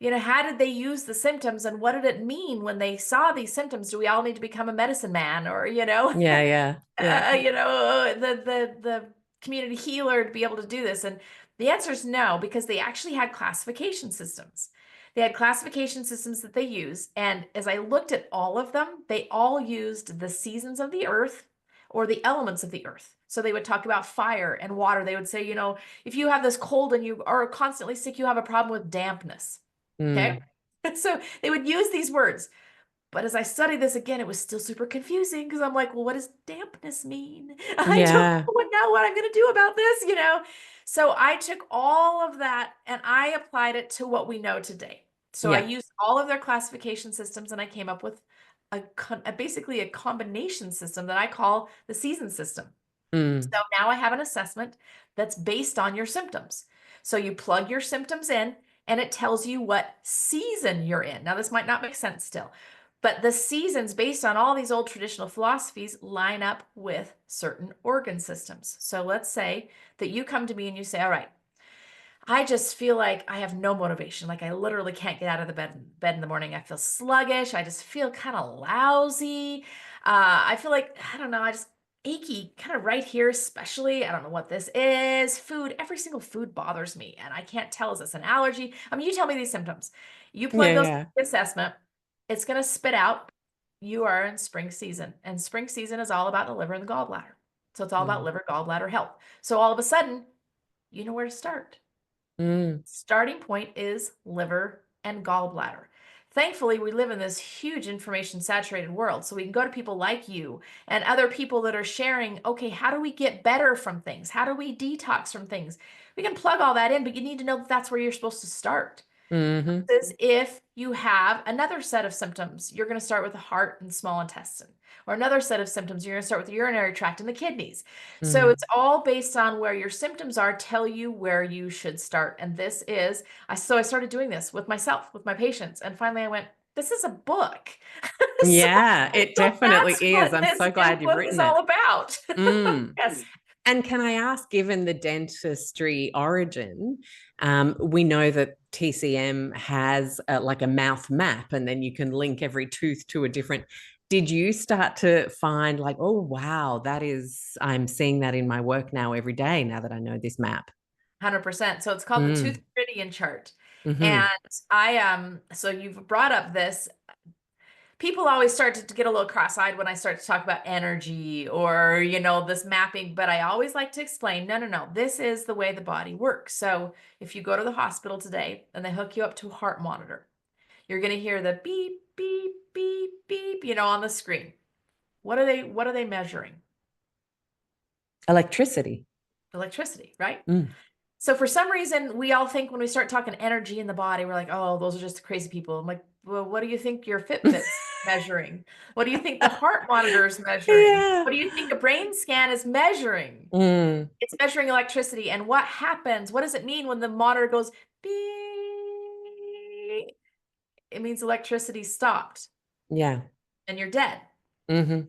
How did they use the symptoms and what did it mean when they saw these symptoms? Do we all need to become a medicine man or, yeah, yeah, yeah. the community healer to be able to do this? And the answer is no, because they actually had classification systems. They had classification systems that they use. And as I looked at all of them, they all used the seasons of the earth or the elements of the earth. So they would talk about fire and water. They would say, if you have this cold and you are constantly sick, you have a problem with dampness. Okay. Mm, So they would use these words. But as I studied this again, it was still super confusing because I'm like, well, what does dampness mean? I don't yeah, know what I'm going to do about this. So I took all of that and I applied it to what we know today. So I yeah. used all of their classification systems and I came up with basically a combination system that I call the season system. Mm, So now I have an assessment that's based on your symptoms. So you plug your symptoms in and it tells you what season you're in. Now, this might not make sense still, but the seasons based on all these old traditional philosophies line up with certain organ systems. So let's say that you come to me and you say, all right, I just feel like I have no motivation. Like I literally can't get out of the bed in the morning. I feel sluggish. I just feel kind of lousy. I feel like, I don't know, I just achy kind of right here, especially. I don't know what this is. Food, every single food bothers me. And I can't tell, is this an allergy? I mean, you tell me these symptoms. You plug yeah, those in yeah. the assessment, it's going to spit out. You are in spring season. And spring season is all about the liver and the gallbladder. So it's all about Mm, liver, gallbladder health. So all of a sudden, you know where to start. mm, Starting point is liver and gallbladder. Thankfully, we live in this huge information saturated world. So we can go to people like you and other people that are sharing, okay, how do we get better from things? How do we detox from things? We can plug all that in, but you need to know that that's where you're supposed to start. mm-hmm, Is if you have another set of symptoms, you're going to start with the heart and small intestine, or another set of symptoms, you're going to start with the urinary tract and the kidneys. So mm. it's all based on where your symptoms are, tell you where you should start. And this is, so I started doing this with myself, with my patients. And finally I went, this is a book. So, Yeah, it so definitely that's is. what I'm this so new glad you've book is written it. all about. Mm. Yes. And can I ask, given the dentistry origin, we know that TCM has like a mouth map, and then you can link every tooth to a different. Did you start to find like, oh, wow, I'm seeing that in my work now every day now that I know this map? 100%. So it's called the Tooth Mm, Meridian chart. hmm. And so you've brought up this. People always start to get a little cross-eyed when I start to talk about energy or, this mapping, but I always like to explain, no, no, no, this is the way the body works. So if you go to the hospital today and they hook you up to a heart monitor, you're going to hear the beep, beep, beep, beep, on the screen. What are they measuring? Electricity. Electricity, right? Mm. So for some reason, we all think when we start talking energy in the body, we're like, oh, those are just crazy people. I'm like, well, what do you think your Fitbit's measuring? What do you think the heart monitor is measuring? Yeah. What do you think a brain scan is measuring? Mm, It's measuring electricity. And what happens? What does it mean when the monitor goes beep? It means electricity stopped yeah. and you're dead. Mm-hmm.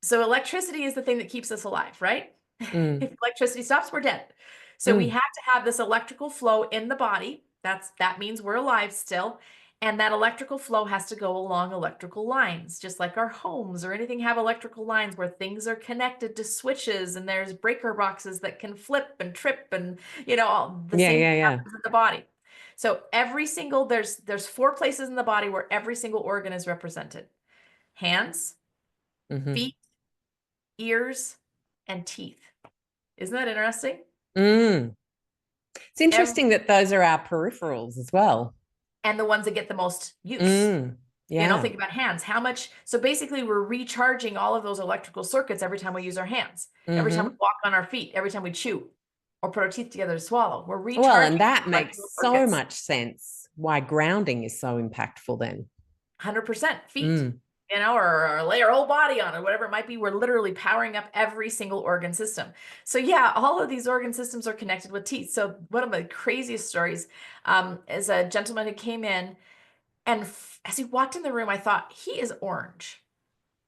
So electricity is the thing that keeps us alive, right? Mm, If electricity stops, we're dead. So we mm. have to have this electrical flow in the body. That means we're alive still. And that electrical flow has to go along electrical lines, just like our homes or anything have electrical lines where things are connected to switches and there's breaker boxes that can flip and trip and all the Yeah, same yeah, thing yeah. happens in the body. So every single there's four places in the body where every single organ is represented. Hands, Mm-hmm. feet, ears, and teeth. Isn't that interesting? Mm. It's Every, interesting that those are our peripherals as well. and the ones that get the most use. Mm. Yeah. Think about hands. How much? So basically, we're recharging all of those electrical circuits every time we use our hands, every time we Mm-hmm. walk on our feet, every time we chew or put our teeth together to swallow. We're Well, and recharging that makes electrical so circuits. much sense why grounding is so impactful then. 100% feet, Mm. or lay our whole body on it, whatever it might be. We're literally powering up every single organ system. So yeah, all of these organ systems are connected with teeth. So one of the craziest stories is a gentleman who came in, and as he walked in the room, I thought he is orange.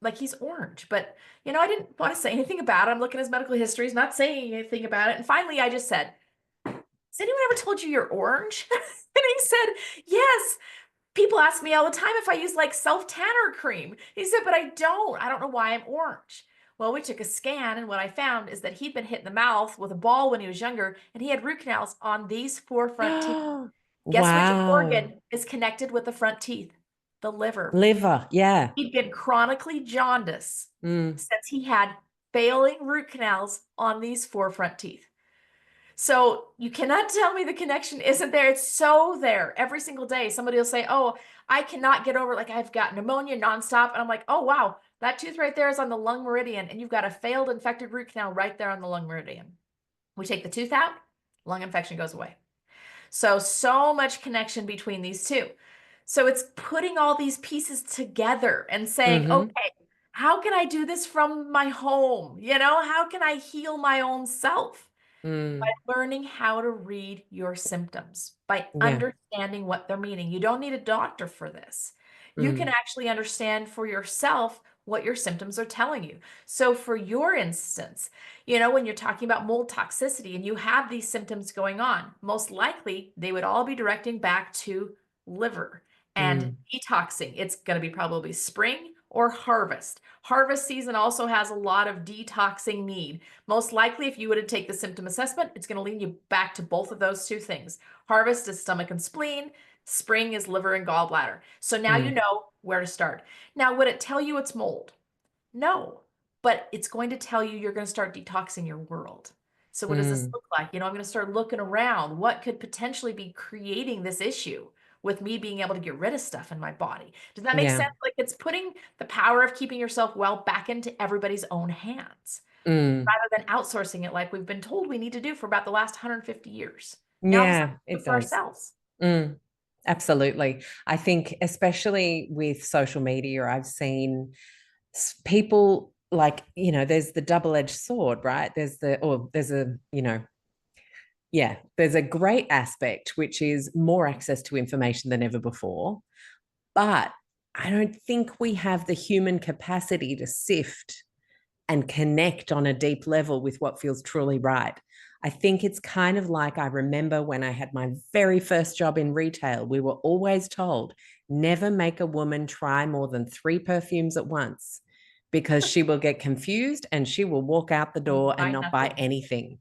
Like he's orange, but I didn't want to say anything about it. I'm looking at his medical history. He's not saying anything about it. And finally, I just said, "Has anyone ever told you you're orange?" And he said, "Yes. People ask me all the time if I use like self-tanner cream." He said, "But I don't. I don't know why I'm orange." Well, we took a scan, and what I found is that he'd been hit in the mouth with a ball when he was younger, and he had root canals on these four front teeth. Guess which Wow. organ is connected with the front teeth? The liver. Liver. Yeah. He'd been chronically jaundiced Mm. since he had failing root canals on these four front teeth. So you cannot tell me the connection isn't there. It's so there every single day. Somebody will say, "Oh, I cannot get over, like I've got pneumonia nonstop." And I'm like, "Oh, wow, that tooth right there is on the lung meridian, and you've got a failed infected root canal right there on the lung meridian." We take the tooth out, lung infection goes away. So much connection between these two. So it's putting all these pieces together and saying, Mm-hmm. "Okay, how can I do this from my home? How can I heal my own self?" By Mm. learning how to read your symptoms, by Yeah. understanding what they're meaning. You don't need a doctor for this. You can Mm. actually understand for yourself what your symptoms are telling you. So, for your instance, when you're talking about mold toxicity and you have these symptoms going on, most likely they would all be directing back to liver and Mm. detoxing. It's going to be probably spring or harvest. Harvest season also has a lot of detoxing need. Most likely, if you were to take the symptom assessment, it's going to lead you back to both of those two things. Harvest is stomach and spleen, spring is liver and gallbladder. So now you Mm. know where to start. Now, would it tell you it's mold? No, but it's going to tell you you're going to start detoxing your world. So, what does this Mm. look like? I'm going to start looking around. What could potentially be creating this issue with me being able to get rid of stuff in my body? Does that make Yeah. sense? Like it's putting the power of keeping yourself well back into everybody's own hands Mm. rather than outsourcing it like we've been told we need to do for about the last 150 years. Now it's time Yeah, to do it it for does. ourselves. Mm. Absolutely. I think, especially with social media, I've seen people like, there's the double-edged sword, right? There's a, yeah, there's a great aspect, which is more access to information than ever before. But I don't think we have the human capacity to sift and connect on a deep level with what feels truly right. I think it's kind of like I remember when I had my very first job in retail, we were always told never make a woman try more than 3 perfumes at once because she will get confused and she will walk out the door and Buy not buy nothing. anything.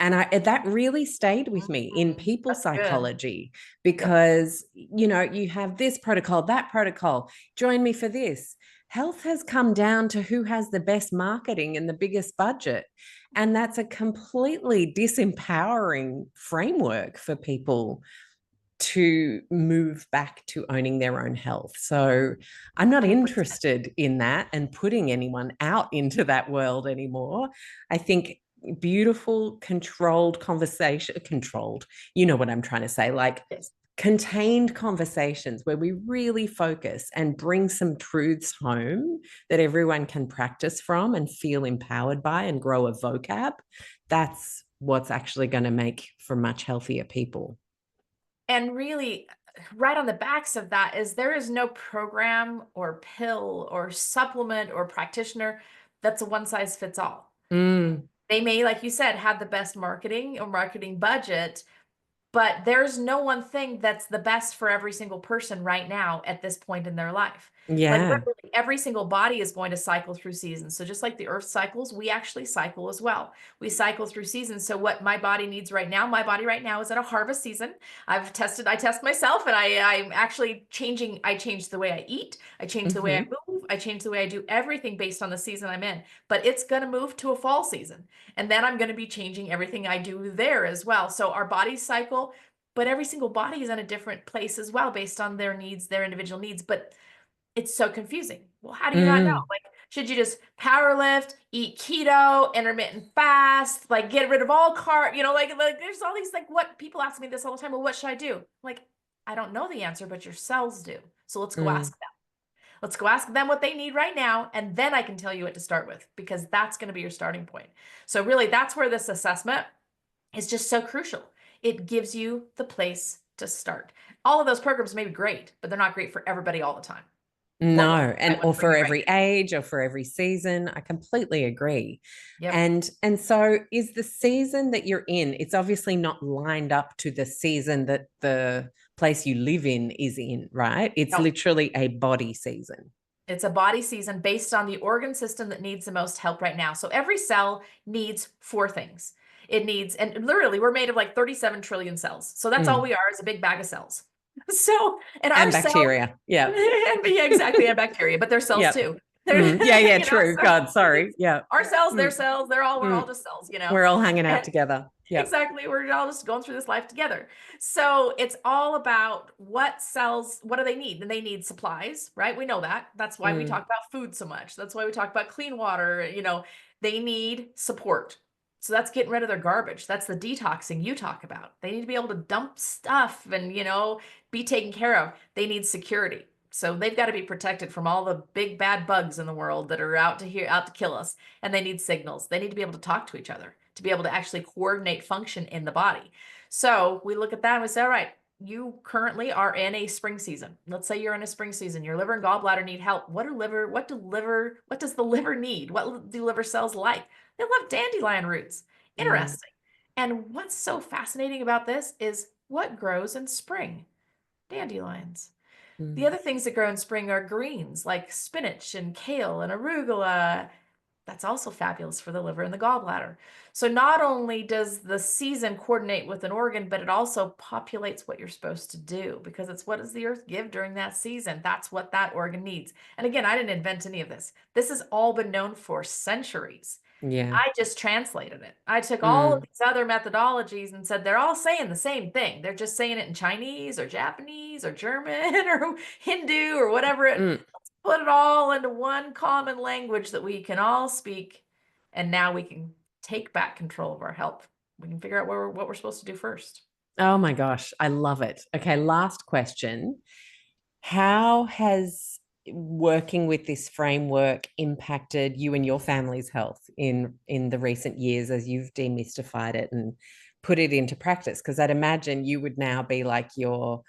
And that really stayed with me in people That's good. psychology Yep. because, you have this protocol, that protocol, join me for this. Health has come down to who has the best marketing and the biggest budget. And that's a completely disempowering framework for people to move back to owning their own health. So I'm not 100%. interested in that and putting anyone out into that world anymore. I think beautiful, controlled conversation, controlled, you know what I'm trying to say, like Yes. contained conversations where we really focus and bring some truths home that everyone can practice from and feel empowered by and grow a vocab, that's what's actually going to make for much healthier people. And really, right on the backs of that is there is no program or pill or supplement or practitioner that's a one size fits all. Mm, They may, like you said, have the best marketing or marketing budget, but there's no one thing that's the best for every single person right now at this point in their life. Like yeah. literally every single body is going to cycle through seasons. So just like the earth cycles, we actually cycle as well. We cycle through seasons. So what my body needs right now, my body right now is at a harvest season. I test myself and I'm actually changing. I change the way I eat. I change the way I Mm-hmm. move. I change the way I do everything based on the season I'm in. But it's going to move to a fall season. And then I'm going to be changing everything I do there as well. So our bodies cycle, but every single body is in a different place as well based on their needs, their individual needs. But it's so confusing. Well, how do you not know? Mm, Like, should you just power lift, eat keto, intermittent fast, like get rid of all carb, like there's all these like what people ask me this all the time. Well, what should I do? Like, I don't know the answer, but your cells do. So let's go mm, ask them. Let's go ask them what they need right now, and then I can tell you what to start with because that's going to be your starting point. So really, that's where this assessment is just so crucial. It gives you the place to start. All of those programs may be great, but they're not great for everybody all the time. no, I and want or to bring for you right every age or for every season. I completely agree. now. Yep. And so is the season that you're in, it's obviously not lined up to the season that the place you live in is in, right? It's No, literally a body season. it's a body season based on the organ system that needs the most help right now. So every cell needs four things. It needs, and literally, we're made of like 37 trillion cells. So that's all Mm. we are is a big bag of cells. So, and our And cells, bacteria. Yeah. yeah, exactly, and bacteria, but they're cells Yep. too. They're, Mm. Yeah, yeah, so true. God, sorry. Yeah. our cells, their Mm. cells, we're all Mm. just cells, We're all hanging out And together. Yep. exactly. We're all just going through this life together. So it's all about what cells, what do they need? And they need supplies, right? We know that. That's why we Mm. talk about food so much. That's why we talk about clean water. They need support. So that's getting rid of their garbage. That's the detoxing you talk about. They need to be able to dump stuff and, be taken care of. They need security. So they've got to be protected from all the big bad bugs in the world that are out to kill us. And they need signals. They need to be able to talk to each other, to be able to actually coordinate function in the body. So we look at that and we say, all right, you currently are in a spring season. Let's say you're in a spring season. Your liver and gallbladder need help. What does the liver need? What do liver cells like? They love dandelion roots. Mm. Interesting. And what's so fascinating about this is what grows in spring? Dandelions. The Mm. other things that grow in spring are greens like spinach and kale and arugula. That's also fabulous for the liver and the gallbladder. So not only does the season coordinate with an organ, but it also populates what you're supposed to do because it's what does the earth give during that season? That's what that organ needs. And again, I didn't invent any of this. This has all been known for centuries. Yeah. I just translated it. I took all of Mm. these other methodologies and said they're all saying the same thing. They're just saying it in Chinese or Japanese or German or Hindu or whatever Mm. let's put it all into one common language that we can all speak. And now we can take back control of our health. We can figure out what we're supposed to do first. Oh my gosh, I love it. Okay, last question. How has working with this framework impacted you and your family's health in the recent years as you've demystified it and put it into practice? Because I'd imagine you would now be like your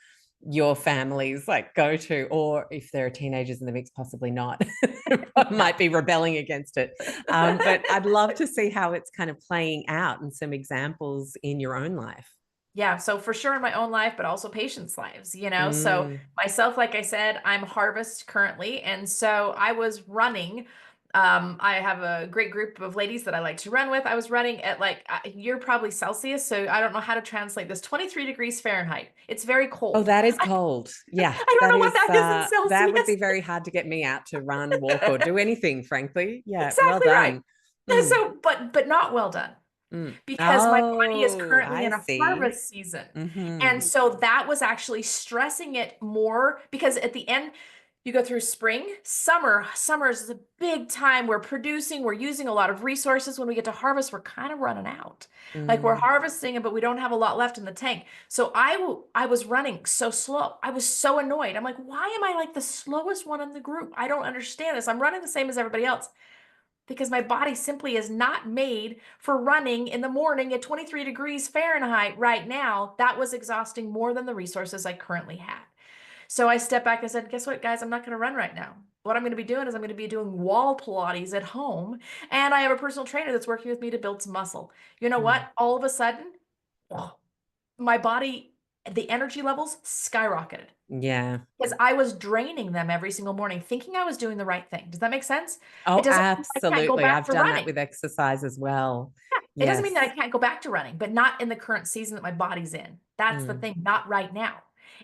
family's like go to, or if there are teenagers in the mix, possibly not, might be rebelling against it. But I'd love to see how it's kind of playing out and some examples in your own life. Yeah, so for sure in my own life, but also patients' lives. So Mm. myself, like I said, I'm harvest currently. And so I was running. I have a great group of ladies that I like to run with. I was running at like, you're probably Celsius, so I don't know how to translate this, 23 degrees Fahrenheit. It's very Oh, cold. that is cold. Yeah, I don't that know what is that is in that would be Celsius. very hard to get me out to run, walk, or do anything, frankly. Yeah, well Exactly right. done. Mm, So, but not well done mm. because my body is Oh, currently I in a see. harvest season. Mm-hmm. And so that was actually stressing it more because at the end, You go through spring, summer. Summer is a big time. We're producing, we're using a lot of resources. When we get to harvest, we're kind of running out. Like we're Mm, harvesting, but we don't have a lot left in the tank. So I was running so slow. I was so annoyed. I'm like, why am I like the slowest one in the group? I don't understand this. I'm running the same as everybody else because my body simply is not made for running in the morning at 23 degrees Fahrenheit right now. That was exhausting more than the resources I currently had. So I stepped back and said, guess what, guys? I'm not going to run right now. What I'm going to be doing is I'm going to be doing wall Pilates at home. And I have a personal trainer that's working with me to build some muscle. You know mm. what? All of a sudden, my body, the energy levels skyrocketed Yeah. because I was draining them every single morning, thinking I was doing the right thing. Does that make sense? It Oh, doesn't mean I can't go absolutely. back I've to done that running. with exercise as well. It doesn't mean that I Yes. can't go back to running, but not in the current season that my body's in. That's the Mm, thing, not right now.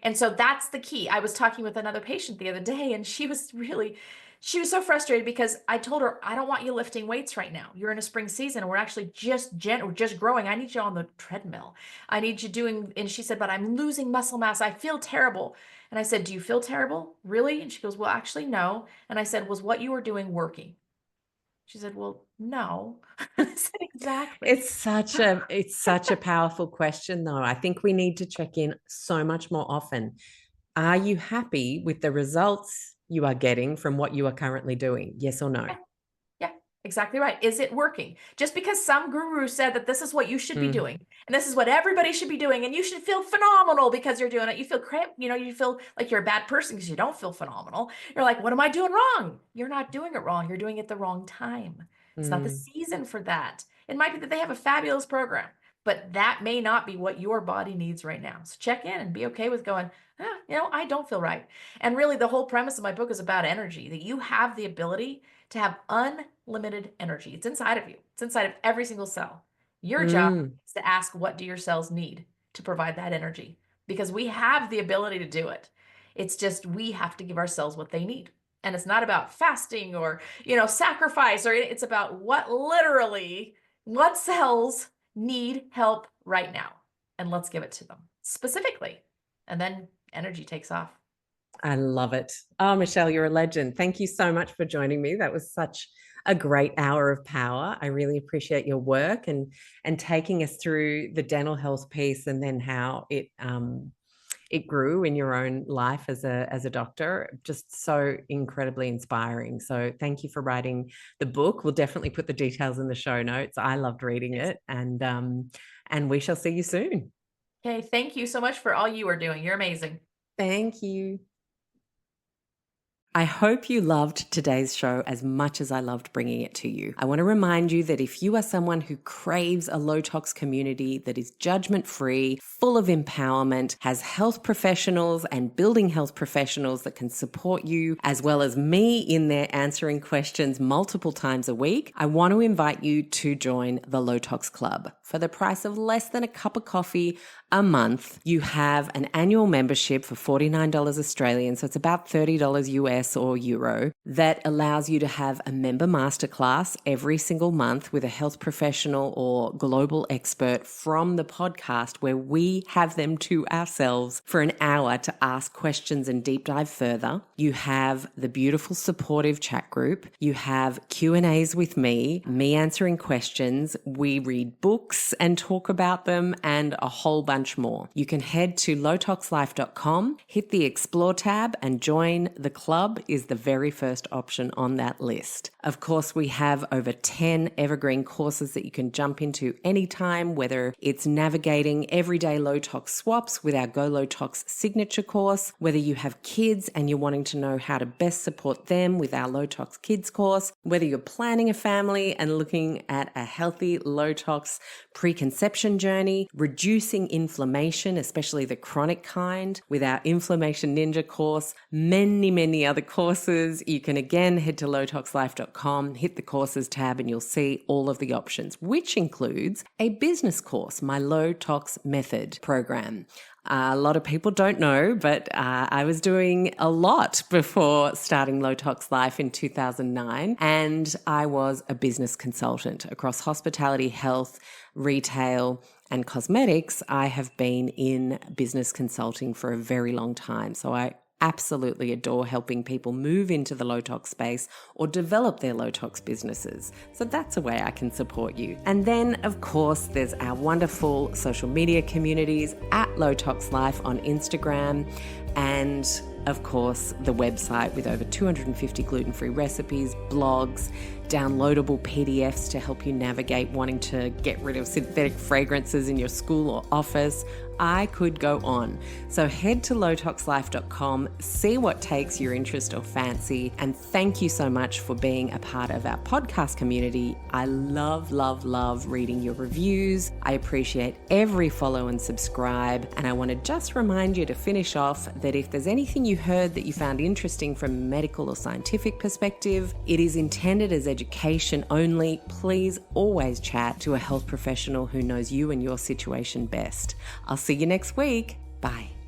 And so that's the key. I was talking with another patient the other day, and she was so frustrated because I told her, I don't want you lifting weights right now. You're in a spring season, and we're actually we're just growing. I need you on the treadmill. I need you doing, and she said, but I'm losing muscle mass. I feel terrible. And I said, do you feel terrible? Really? And she goes, well, actually, no. And I said, was what you were doing working? She said, well, no. I said, exactly. it's such a powerful question though. I think we need to check in so much more often. Are you happy with the results you are getting from what you are currently doing? Yes or no? Yeah, exactly right. Is it working? Just because some guru said that this is what you should be Mm, doing, and this is what everybody should be doing, and you should feel phenomenal because you're doing it. You feel crap, you feel like you're a bad person because you don't feel phenomenal. You're like, what am I doing wrong? You're not doing it wrong. You're doing it the wrong time. It's not the mm, season for that. It might be that they have a fabulous program, but that may not be what your body needs right now. So check in and be okay with going, I don't feel right. And really, the whole premise of my book is about energy, that you have the ability to have unlimited energy. It's inside of you. It's inside of every single cell. Your job mm, is to ask, what do your cells need to provide that energy? Because we have the ability to do it. It's just we have to give ourselves what they need. And it's not about fasting or, sacrifice, or it's about what cells need help right now. And let's give it to them specifically. And then energy takes off. I love it. Oh, Michelle, you're a legend. Thank you so much for joining me. That was such a great hour of power. I really appreciate your work and taking us through the dental health piece and then how it grew in your own life as a doctor. Just so incredibly inspiring. So thank you for writing the book. We'll definitely put the details in the show notes. I loved reading it, and we shall see you soon. Okay, thank you so much for all you are doing. You're amazing. Thank you. I hope you loved today's show as much as I loved bringing it to you. I want to remind you that if you are someone who craves a low tox community that is judgment free, full of empowerment, has health professionals and building health professionals that can support you, as well as me in there answering questions multiple times a week, I want to invite you to join the Low Tox Club. For the price of less than a cup of coffee a month, you have an annual membership for $49 Australian, so it's about $30 US or euro, that allows you to have a member masterclass every single month with a health professional or global expert from the podcast, where we have them to ourselves for an hour to ask questions and deep dive further. You have the beautiful supportive chat group. You have Q&As with me answering questions. We read books and talk about them, and a whole bunch more. You can head to lowtoxlife.com, hit the explore tab, and join the club is the very first option on that list. Of course, we have over 10 evergreen courses that you can jump into anytime, whether it's navigating everyday low tox swaps with our Go Low Tox signature course, whether you have kids and you're wanting to know how to best support them with our Low Tox Kids course, whether you're planning a family and looking at a healthy low tox preconception journey, reducing inflammation, especially the chronic kind, with our Inflammation Ninja course, many other courses. You can again head to lowtoxlife.com, hit the courses tab, and you'll see all of the options, which includes a business course, my Low Tox Method program. A lot of people don't know, but I was doing a lot before starting Low Tox Life in 2009, and I was a business consultant across hospitality, health, retail, and cosmetics. I have been in business consulting for a very long time, so I absolutely adore helping people move into the low tox space or develop their low tox businesses. So that's a way I can support you. And then, of course, there's our wonderful social media communities at Low Tox Life on Instagram, and of course, the website with over 250 gluten-free recipes, blogs, downloadable PDFs to help you navigate wanting to get rid of synthetic fragrances in your school or office. I could go on. So head to lowtoxlife.com, see what takes your interest or fancy, and thank you so much for being a part of our podcast community. I love, love, love reading your reviews. I appreciate every follow and subscribe, and I want to just remind you to finish off that if there's anything you heard that you found interesting from a medical or scientific perspective, it is intended as education only. Please always chat to a health professional who knows you and your situation best. I'll see you next week. Bye.